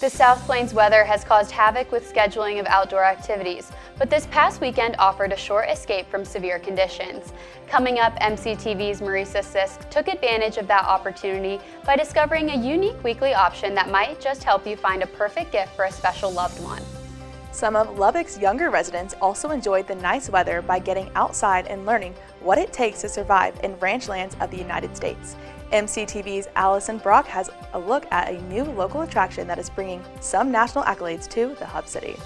The South Plains weather has caused havoc with scheduling of outdoor activities, but this past weekend offered a short escape from severe conditions. Coming up, MCTV's Marisa Sisk took advantage of that opportunity by discovering a unique weekly option that might just help you find a perfect gift for a special loved one. Some of Lubbock's younger residents also enjoyed the nice weather by getting outside and learning what it takes to survive in ranch lands of the United States. MCTV's Allison Brock has a look at a new local attraction that is bringing some national accolades to the Hub City.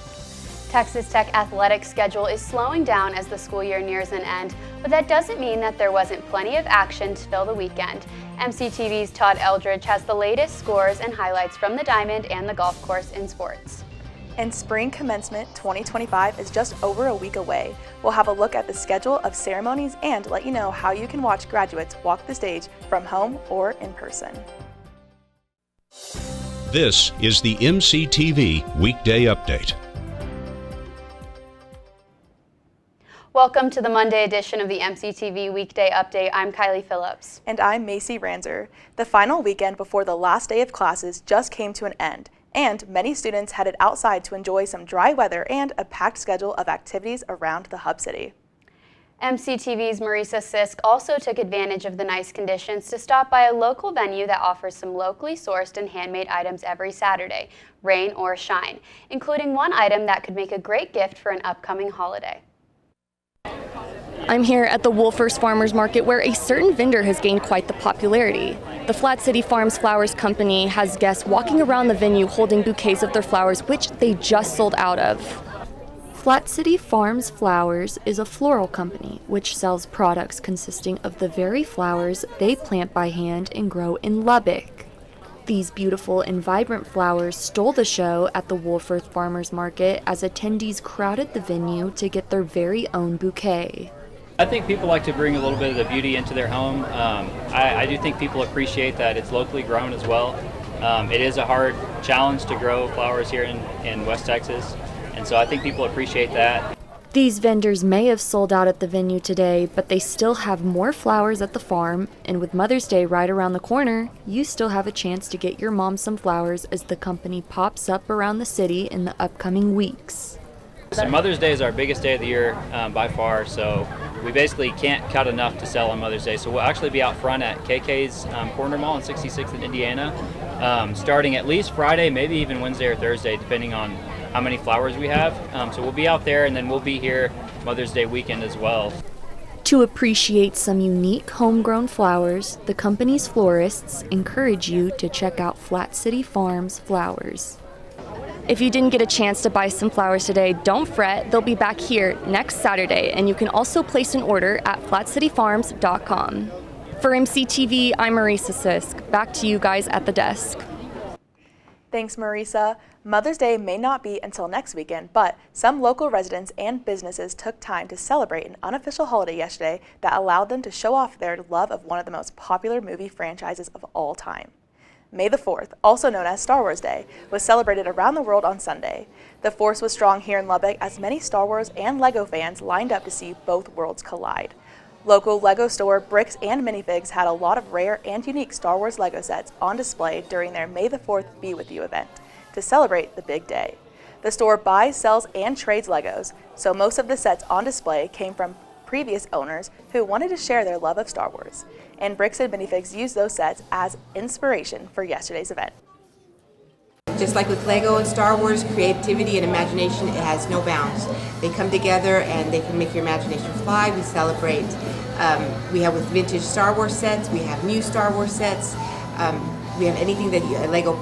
Texas Tech athletics schedule is slowing down as the school year nears an end, but that doesn't mean that there wasn't plenty of action to fill the weekend. MCTV's Todd Eldridge has the latest scores and highlights from the Diamond and the golf course in sports. And spring commencement 2025 is just over a week away. We'll have a look at the schedule of ceremonies and let you know how you can watch graduates walk the stage from home or in person. This is the MCTV Weekday Update. Welcome to the Monday edition of the MCTV Weekday Update. I'm Kiley Phillips. And I'm Macy Ranzer. The final weekend before the last day of classes just came to an end, and many students headed outside to enjoy some dry weather and a packed schedule of activities around the Hub City. MCTV's Marisa Sisk also took advantage of the nice conditions to stop by a local venue that offers some locally sourced and handmade items every Saturday, rain or shine, including one item that could make a great gift for an upcoming holiday. I'm here at the Wolfers Farmers Market where a certain vendor has gained quite the popularity. The Flat City Farms Flowers Company has guests walking around the venue holding bouquets of their flowers, which they just sold out of. Flat City Farms Flowers is a floral company which sells products consisting of the very flowers they plant by hand and grow in Lubbock. These beautiful and vibrant flowers stole the show at the Wolfers Farmers Market as attendees crowded the venue to get their very own bouquet. I think people like to bring a little bit of the beauty into their home. I do think people appreciate that it's locally grown as well. It is a hard challenge to grow flowers here in West Texas, and so I think people appreciate that. These vendors may have sold out at the venue today, but they still have more flowers at the farm, and with Mother's Day right around the corner, you still have a chance to get your mom some flowers as the company pops up around the city in the upcoming weeks. So Mother's Day is our biggest day of the year by far, so we basically can't cut enough to sell on Mother's Day. So we'll actually be out front at KK's Corner Mall in 66th and Indiana, starting at least Friday, maybe even Wednesday or Thursday, depending on how many flowers we have. So we'll be out there, and then we'll be here Mother's Day weekend as well. To appreciate some unique homegrown flowers, the company's florists encourage you to check out Flat City Farms Flowers. If you didn't get a chance to buy some flowers today, don't fret. They'll be back here next Saturday, and you can also place an order at flatcityfarms.com. For MCTV, I'm Marisa Sisk. Back to you guys at the desk. Thanks, Marisa. Mother's Day may not be until next weekend, but some local residents and businesses took time to celebrate an unofficial holiday yesterday that allowed them to show off their love of one of the most popular movie franchises of all time. May the 4th, also known as Star Wars Day, was celebrated around the world on Sunday. The force was strong here in Lubbock as many Star Wars and LEGO fans lined up to see both worlds collide. Local LEGO store Bricks and Minifigs had a lot of rare and unique Star Wars LEGO sets on display during their May the 4th Be With You event to celebrate the big day. The store buys, sells, and trades Legos, so most of the sets on display came from previous owners who wanted to share their love of Star Wars. And Bricks and Minifigs used those sets as inspiration for yesterday's event. Just like with Lego and Star Wars, creativity and imagination, it has no bounds. They come together and they can make your imagination fly. We celebrate. We have with vintage Star Wars sets, we have new Star Wars sets, we have anything that a Lego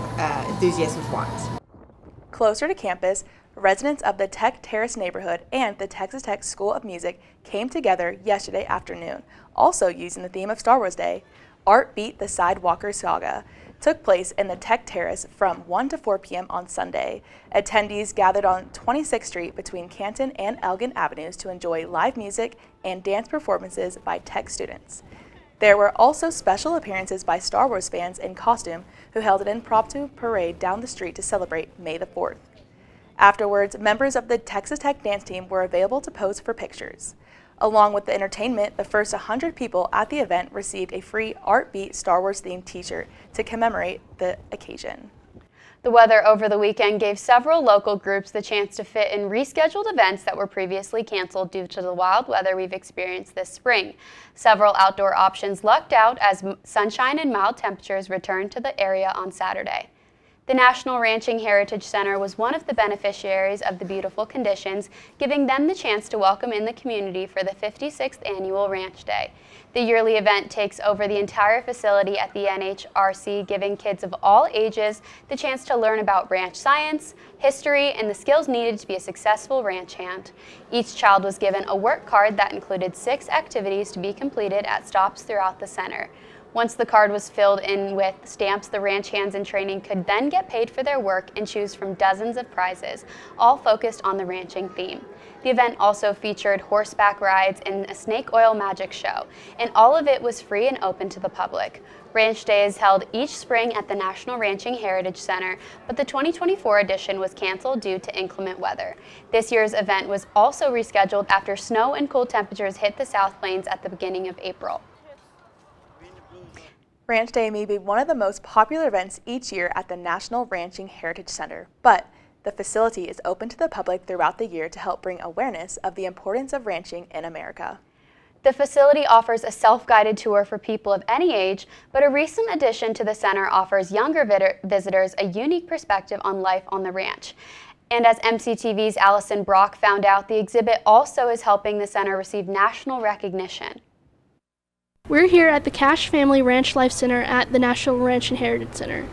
enthusiast would want. Closer to campus, residents of the Tech Terrace neighborhood and the Texas Tech School of Music came together yesterday afternoon, also using the theme of Star Wars Day. Art Beat the Sidewalker Saga took place in the Tech Terrace from 1 to 4 p.m. on Sunday. Attendees gathered on 26th Street between Canton and Elgin Avenues to enjoy live music and dance performances by Tech students. There were also special appearances by Star Wars fans in costume who held an impromptu parade down the street to celebrate May the 4th. Afterwards, members of the Texas Tech dance team were available to pose for pictures. Along with the entertainment, the first 100 people at the event received a free Art Beat Star Wars themed t-shirt to commemorate the occasion. The weather over the weekend gave several local groups the chance to fit in rescheduled events that were previously canceled due to the wild weather we've experienced this spring. Several outdoor options lucked out as sunshine and mild temperatures returned to the area on Saturday. The National Ranching Heritage Center was one of the beneficiaries of the beautiful conditions, giving them the chance to welcome in the community for the 56th annual Ranch Day. The yearly event takes over the entire facility at the NHRC, giving kids of all ages the chance to learn about ranch science, history, and the skills needed to be a successful ranch hand. Each child was given a work card that included 6 activities to be completed at stops throughout the center. Once the card was filled in with stamps, the ranch hands in training could then get paid for their work and choose from dozens of prizes, all focused on the ranching theme. The event also featured horseback rides and a snake oil magic show, and all of it was free and open to the public. Ranch Day is held each spring at the National Ranching Heritage Center, but the 2024 edition was canceled due to inclement weather. This year's event was also rescheduled after snow and cool temperatures hit the South Plains at the beginning of April. Ranch Day may be one of the most popular events each year at the National Ranching Heritage Center, but the facility is open to the public throughout the year to help bring awareness of the importance of ranching in America. The facility offers a self-guided tour for people of any age, but a recent addition to the center offers younger visitors a unique perspective on life on the ranch. And as MCTV's Allison Brock found out, the exhibit also is helping the center receive national recognition. We're here at the Cash Family Ranch Life Center at the National Ranching Heritage Center.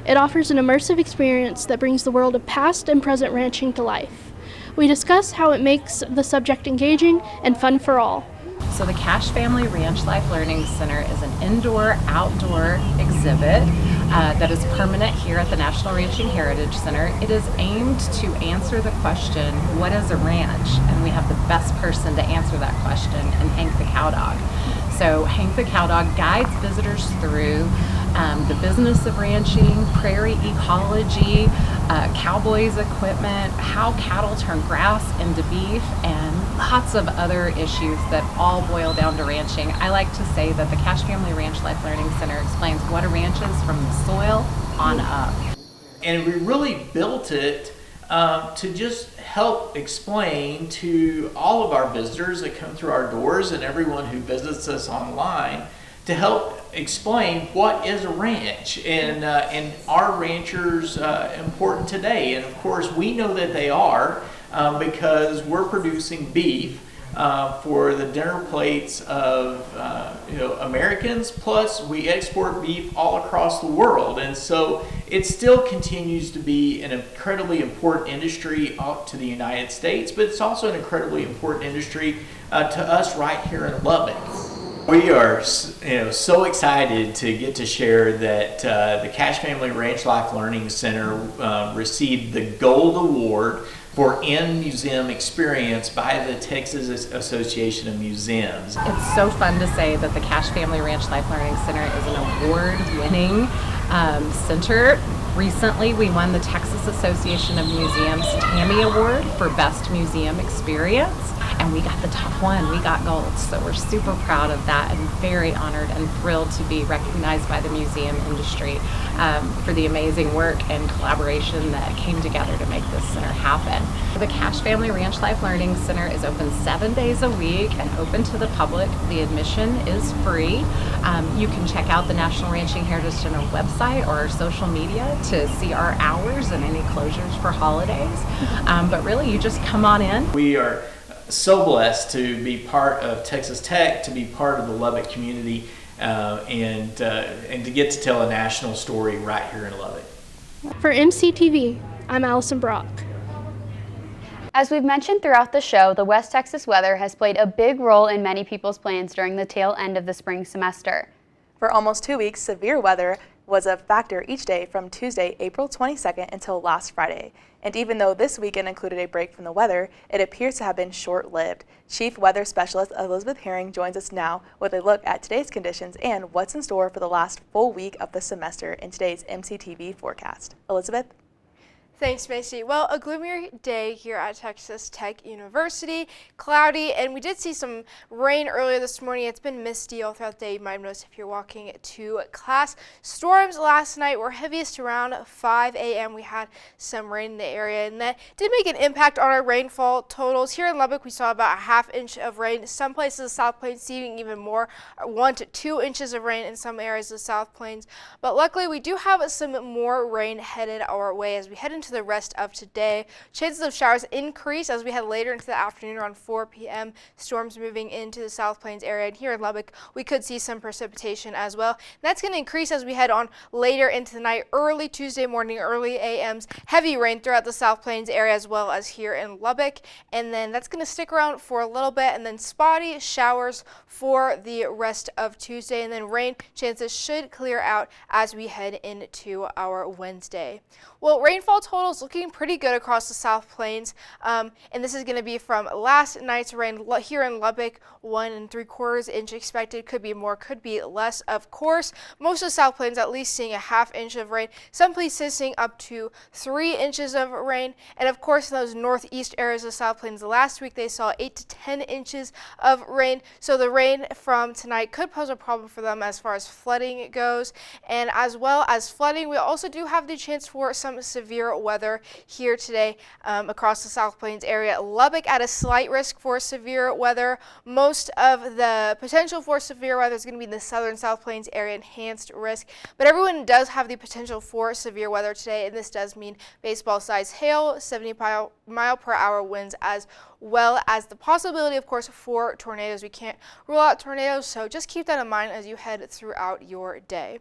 It offers an immersive experience that brings the world of past and present ranching to life. We discuss how it makes the subject engaging and fun for all. So the Cash Family Ranch Life Learning Center is an indoor-outdoor exhibit that is permanent here at the National Ranching Heritage Center. It is aimed to answer the question, what is a ranch? And we have the best person to answer that question in Hank the Cowdog. So Hank the Cowdog guides visitors through the business of ranching, prairie ecology, cowboys equipment, how cattle turn grass into beef, and lots of other issues that all boil down to ranching. I like to say that the Cash Family Ranch Life Learning Center explains what a ranch is from the soil on up. And we really built it to just help explain to all of our visitors that come through our doors and everyone who visits us online, to help explain what is a ranch and are ranchers important today. And of course we know that they are because we're producing beef for the dinner plates of Americans, plus we export beef all across the world, and so it still continues to be an incredibly important industry out to the United States, but it's also an incredibly important industry to us right here in Lubbock. We are so excited to get to share that the Cash Family Ranch Life Learning Center received the Gold Award for in-museum experience by the Texas Association of Museums. It's so fun to say that the Cash Family Ranch Life Learning Center is an award-winning center. Recently, we won the Texas Association of Museums Tammy Award for Best Museum Experience, and we got the top one. We got gold, so we're super proud of that and very honored and thrilled to be recognized by the museum industry for the amazing work and collaboration that came together to make this center happen. The Cash Family Ranch Life Learning Center is open 7 days a week and open to the public. The admission is free. You can check out the National Ranching Heritage Center website or our social media to see our hours and any closures for holidays. But really, you just come on in. We are so blessed to be part of Texas Tech, to be part of the Lubbock community, and to get to tell a national story right here in Lubbock. For MCTV, I'm Allison Brock. As we've mentioned throughout the show, the West Texas weather has played a big role in many people's plans during the tail end of the spring semester. For almost 2 weeks, severe weather was a factor each day from Tuesday, April 22nd until last Friday. And even though this weekend included a break from the weather, it appears to have been short-lived. Chief Weather Specialist Elisabeth Herring joins us now with a look at today's conditions and what's in store for the last full week of the semester in today's MCTV forecast. Elizabeth? Thanks, Macy. Well, a gloomier day here at Texas Tech University. Cloudy, and we did see some rain earlier this morning. It's been misty all throughout the day. You might have noticed if you're walking to class. Storms last night were heaviest around 5 a.m. We had some rain in the area, and that did make an impact on our rainfall totals. Here in Lubbock, we saw about a ½ inch of rain. Some places of the South Plains seeing even more, 1 to 2 inches of rain in some areas of the South Plains. But luckily, we do have some more rain headed our way as we head into the rest of today. Chances of showers increase as we head later into the afternoon around 4 p.m. Storms moving into the South Plains area, and here in Lubbock we could see some precipitation as well. And that's going to increase as we head on later into the night, early Tuesday morning, early AMs. Heavy rain throughout the South Plains area as well as here in Lubbock, and then that's going to stick around for a little bit, and then spotty showers for the rest of Tuesday, and then rain chances should clear out as we head into our Wednesday. Well, rainfall totals looking pretty good across the South Plains, and this is going to be from last night's rain here in Lubbock. 1 3/4 inch expected, could be more, could be less. Of course, most of the South Plains at least seeing a ½ inch of rain, some places seeing up to 3 inches of rain, and of course in those northeast areas of the South Plains last week they saw 8 to 10 inches of rain, so the rain from tonight could pose a problem for them as far as flooding goes. And as well as flooding, we also do have the chance for some severe weather here today across the South Plains area. Lubbock at a slight risk for severe weather. Most of the potential for severe weather is going to be in the southern South Plains area, enhanced risk, but everyone does have the potential for severe weather today, and this does mean baseball-sized hail, 70-mile-per-hour winds, as well as the possibility, of course, for tornadoes. We can't rule out tornadoes, so just keep that in mind as you head throughout your day.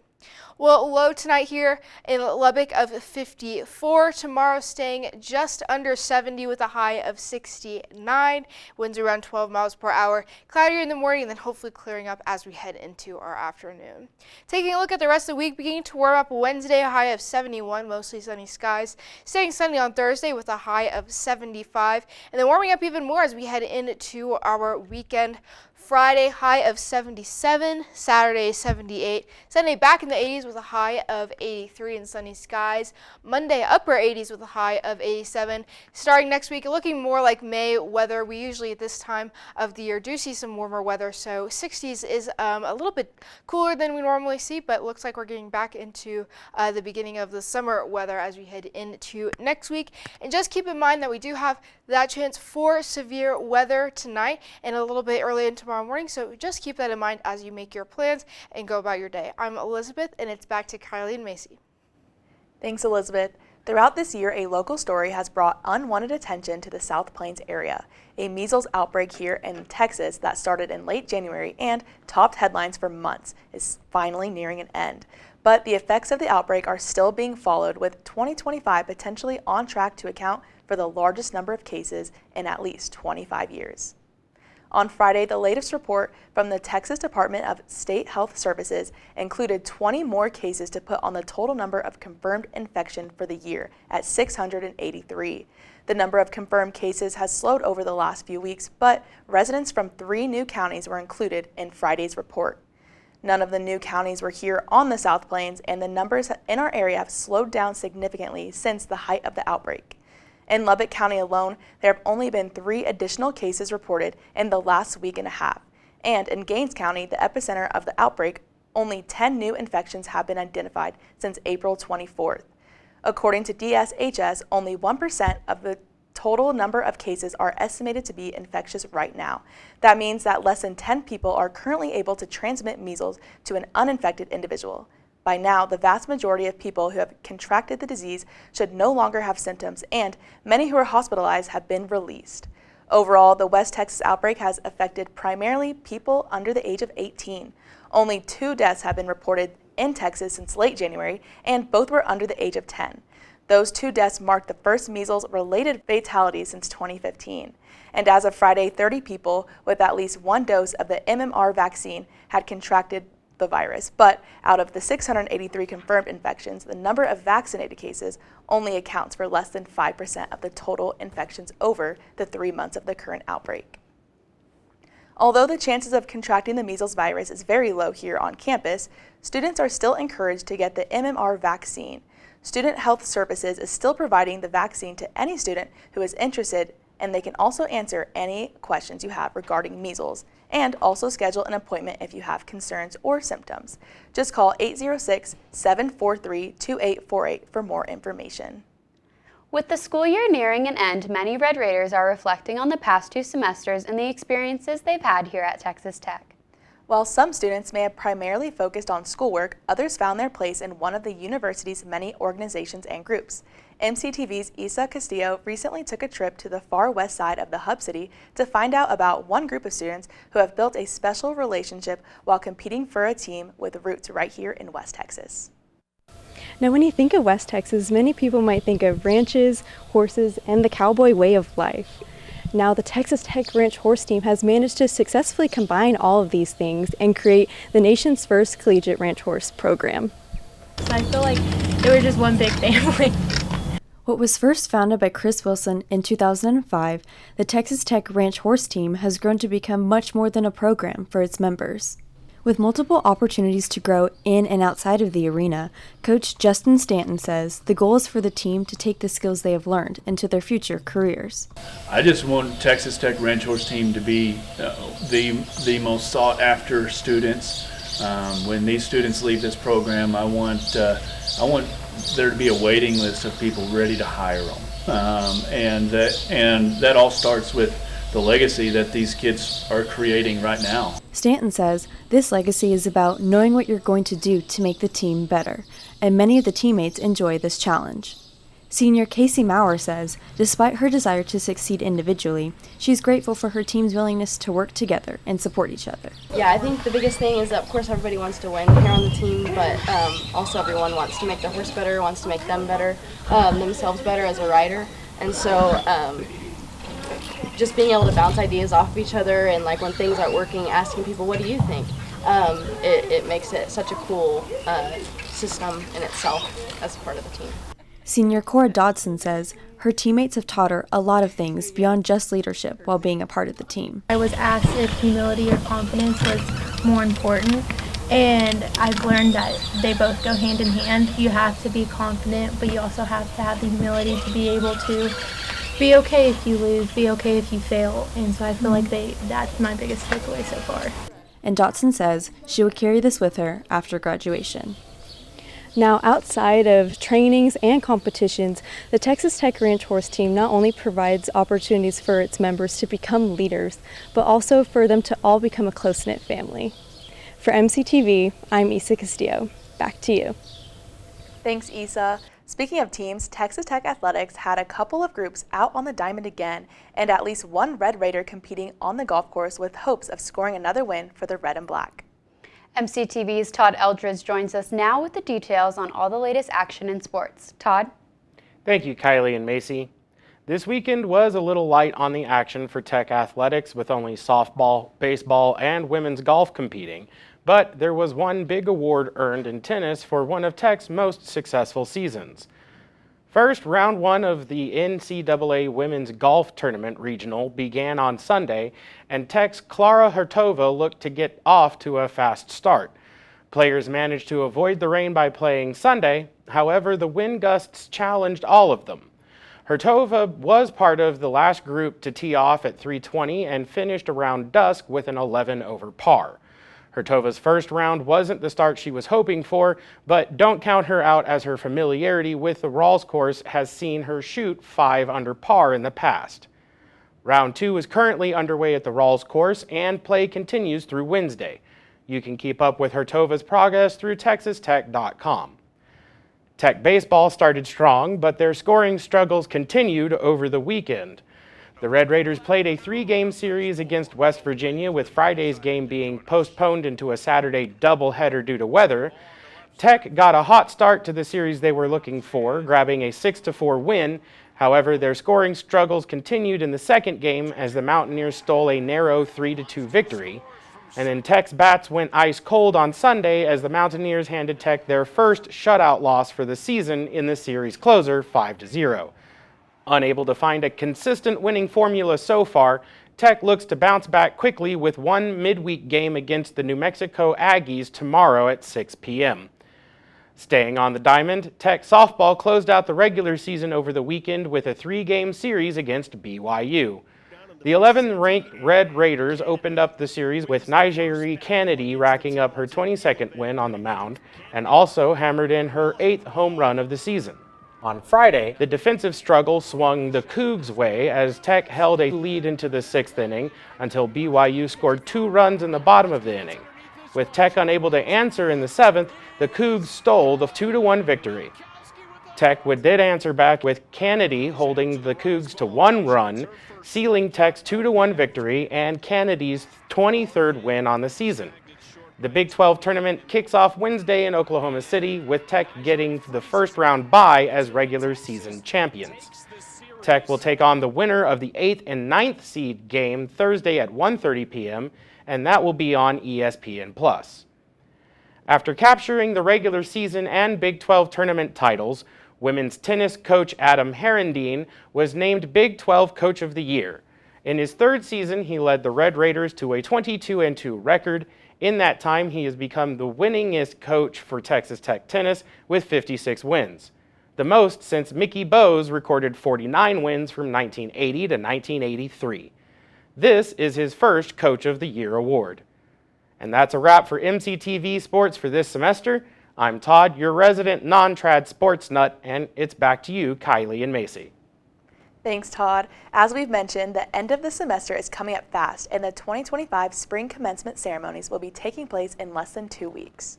Well, low tonight here in Lubbock of 54. Tomorrow staying just under 70 with a high of 69. Winds around 12 miles per hour. Cloudier in the morning and then hopefully clearing up as we head into our afternoon. Taking a look at the rest of the week, beginning to warm up Wednesday, a high of 71, mostly sunny skies. Staying sunny on Thursday with a high of 75. And then warming up even more as we head into our weekend. Friday, high of 77, Saturday 78, Sunday back in the 80s with a high of 83 and sunny skies, Monday upper 80s with a high of 87. Starting next week, looking more like May weather. We usually at this time of the year do see some warmer weather, so 60s is a little bit cooler than we normally see, but looks like we're getting back into the beginning of the summer weather as we head into next week. And just keep in mind that we do have that chance for severe weather tonight and a little bit early in tomorrow morning, so just keep that in mind as you make your plans and go about your day. I'm Elizabeth, and it's back to Kylie and Macy. Thanks, Elizabeth. Throughout this year, a local story has brought unwanted attention to the South Plains area. A measles outbreak here in Texas that started in late January and topped headlines for months is finally nearing an end. But the effects of the outbreak are still being followed, with 2025 potentially on track to account for the largest number of cases in at least 25 years. On Friday, the latest report from the Texas Department of State Health Services included 20 more cases to put on the total number of confirmed infection for the year at 683. The number of confirmed cases has slowed over the last few weeks, but residents from 3 new counties were included in Friday's report. None of the new counties were here on the South Plains, and the numbers in our area have slowed down significantly since the height of the outbreak. In Lubbock County alone, there have only been 3 additional cases reported in the last week and a half. And in Gaines County, the epicenter of the outbreak, only 10 new infections have been identified since April 24th. According to DSHS, only 1% of the total number of cases are estimated to be infectious right now. That means that less than 10 people are currently able to transmit measles to an uninfected individual. By now, the vast majority of people who have contracted the disease should no longer have symptoms, and many who are hospitalized have been released. Overall, the West Texas outbreak has affected primarily people under the age of 18. Only 2 deaths have been reported in Texas since late January, and both were under the age of 10. Those 2 deaths marked the first measles-related fatality since 2015. And as of Friday, 30 people with at least 1 dose of the MMR vaccine had contracted the virus, but out of the 683 confirmed infections, the number of vaccinated cases only accounts for less than 5% of the total infections over the 3 months of the current outbreak. Although the chances of contracting the measles virus is very low here on campus, students are still encouraged to get the MMR vaccine. Student Health Services is still providing the vaccine to any student who is interested, and they can also answer any questions you have regarding measles and also schedule an appointment if you have concerns or symptoms. Just call 806-743-2848 for more information. With the school year nearing an end, many Red Raiders are reflecting on the past 2 semesters and the experiences they've had here at Texas Tech. While some students may have primarily focused on schoolwork, others found their place in one of the university's many organizations and groups. MCTV's Isa Castillo recently took a trip to the far west side of the hub city to find out about one group of students who have built a special relationship while competing for a team with roots right here in West Texas. Now, when you think of West Texas, many people might think of ranches, horses, and the cowboy way of life. Now, the Texas Tech Ranch Horse Team has managed to successfully combine all of these things and create the nation's first collegiate ranch horse program. So I feel like they were just one big family. What was first founded by Chris Wilson in 2005, the Texas Tech Ranch Horse Team has grown to become much more than a program for its members. With multiple opportunities to grow in and outside of the arena, Coach Justin Stanton says the goal is for the team to take the skills they have learned into their future careers. I just want Texas Tech Ranch Horse Team to be the most sought after students. When these students leave this program, I want there to be a waiting list of people ready to hire them, and that all starts with the legacy that these kids are creating right now. Stanton says this legacy is about knowing what you're going to do to make the team better, and many of the teammates enjoy this challenge. Senior Casey Maurer says, despite her desire to succeed individually, she's grateful for her team's willingness to work together and support each other. Yeah, I think the biggest thing is that, of course, everybody wants to win here on the team, but also everyone wants to make the horse better, wants to make them better, themselves better as a rider. And so just being able to bounce ideas off of each other and, like, when things aren't working, asking people, what do you think? It makes it such a cool system in itself as part of the team. Senior Cora Dodson says her teammates have taught her a lot of things beyond just leadership while being a part of the team. I was asked if humility or confidence was more important, and I've learned that they both go hand in hand. You have to be confident, but you also have to have the humility to be able to be okay if you lose, be okay if you fail. And so I feel like that's my biggest takeaway so far. And Dotson says she will carry this with her after graduation. Now, outside of trainings and competitions, the Texas Tech Ranch Horse Team not only provides opportunities for its members to become leaders, but also for them to all become a close-knit family. For MCTV, I'm Isa Castillo. Back to you. Thanks, Isa. Speaking of teams, Texas Tech Athletics had a couple of groups out on the diamond again, and at least one Red Raider competing on the golf course with hopes of scoring another win for the Red and Black. MCTV's Todd Eldridge joins us now with the details on all the latest action in sports. Todd? Thank you, Kylie and Macy. This weekend was a little light on the action for Tech athletics with only softball, baseball, and women's golf competing. But there was one big award earned in tennis for one of Tech's most successful seasons. First, round one of the NCAA Women's Golf Tournament Regional began on Sunday, and Tech's Klara Hertova looked to get off to a fast start. Players managed to avoid the rain by playing Sunday. However, the wind gusts challenged all of them. Hertova was part of the last group to tee off at 3:20 and finished around dusk with an 11 over par. Hertova's first round wasn't the start she was hoping for, but don't count her out as her familiarity with the Rawls course has seen her shoot 5 under par in the past. Round 2 is currently underway at the Rawls course, and play continues through Wednesday. You can keep up with Hertova's progress through texastech.com. Tech baseball started strong, but their scoring struggles continued over the weekend. The Red Raiders played a 3-game series against West Virginia, with Friday's game being postponed into a Saturday doubleheader due to weather. Tech got a hot start to the series they were looking for, grabbing a 6-4 win. However, their scoring struggles continued in the second game as the Mountaineers stole a narrow 3-2 victory. And then Tech's bats went ice cold on Sunday as the Mountaineers handed Tech their first shutout loss for the season in the series closer, 5-0. Unable to find a consistent winning formula so far, Tech looks to bounce back quickly with one midweek game against the New Mexico Aggies tomorrow at 6 p.m. Staying on the diamond, Tech softball closed out the regular season over the weekend with a 3-game series against BYU. The 11th-ranked Red Raiders opened up the series with Nigeri Kennedy racking up her 22nd win on the mound and also hammered in her 8th home run of the season. On Friday, the defensive struggle swung the Cougs' way as Tech held a lead into the 6th inning until BYU scored 2 runs in the bottom of the inning. With Tech unable to answer in the 7th, the Cougs stole the 2-1 victory. Tech would then answer back with Kennedy holding the Cougs to 1 run, sealing Tech's 2-1 victory and Kennedy's 23rd win on the season. The Big 12 tournament kicks off Wednesday in Oklahoma City, with Tech getting the first round bye as regular season champions. Tech will take on the winner of the 8th and 9th seed game Thursday at 1:30 p.m., and that will be on ESPN+. After capturing the regular season and Big 12 tournament titles, women's tennis coach Adam Herring was named Big 12 Coach of the Year. In his 3rd season, he led the Red Raiders to a 22-2 record. In that time, he has become the winningest coach for Texas Tech tennis with 56 wins, the most since Mickey Bowes recorded 49 wins from 1980 to 1983. This is his first Coach of the Year award. And that's a wrap for MCTV Sports for this semester. I'm Todd, your resident non-trad sports nut, and it's back to you, Kylie and Macy. Thanks, Todd. As we've mentioned, the end of the semester is coming up fast, and the 2025 spring commencement ceremonies will be taking place in less than 2 weeks.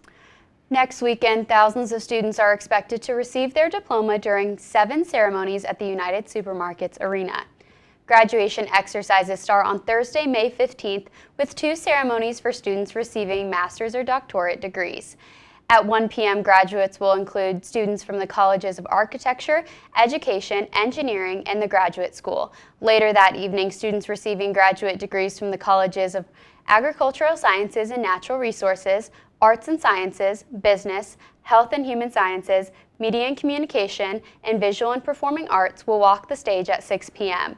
Next weekend, thousands of students are expected to receive their diploma during 7 ceremonies at the United Supermarkets Arena. Graduation exercises start on Thursday, May 15th, with 2 ceremonies for students receiving master's or doctorate degrees. At 1 p.m., graduates will include students from the Colleges of Architecture, Education, Engineering, and the Graduate School. Later that evening, students receiving graduate degrees from the Colleges of Agricultural Sciences and Natural Resources, Arts and Sciences, Business, Health and Human Sciences, Media and Communication, and Visual and Performing Arts will walk the stage at 6 p.m.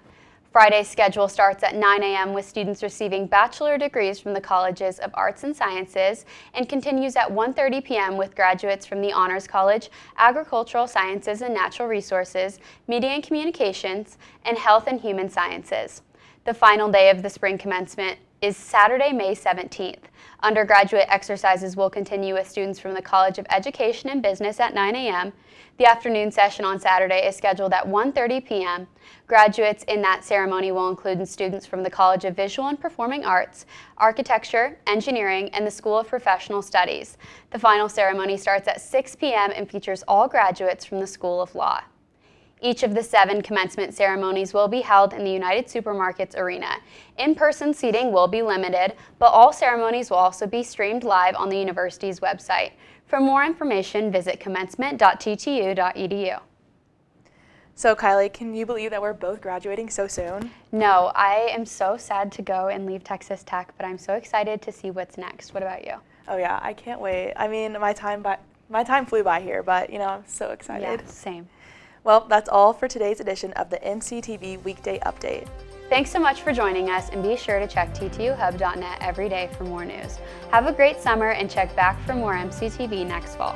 Friday's schedule starts at 9 a.m. with students receiving bachelor degrees from the Colleges of Arts and Sciences and continues at 1:30 p.m. with graduates from the Honors College, Agricultural Sciences and Natural Resources, Media and Communications, and Health and Human Sciences. The final day of the spring commencement is Saturday, May 17th. Undergraduate exercises will continue with students from the College of Education and Business at 9 a.m. The afternoon session on Saturday is scheduled at 1:30 p.m. Graduates in that ceremony will include students from the College of Visual and Performing Arts, Architecture, Engineering, and the School of Professional Studies. The final ceremony starts at 6 p.m. and features all graduates from the School of Law. Each of the 7 commencement ceremonies will be held in the United Supermarkets Arena. In-person seating will be limited, but all ceremonies will also be streamed live on the university's website. For more information, visit commencement.ttu.edu. So Kylie, can you believe that we're both graduating so soon? No, I am so sad to go and leave Texas Tech, but I'm so excited to see what's next. What about you? Oh yeah, I can't wait. I mean, my time flew by here, but I'm so excited. Yeah, same. Well, that's all for today's edition of the MCTV Weekday Update. Thanks so much for joining us, and be sure to check ttuhub.net every day for more news. Have a great summer and check back for more MCTV next fall.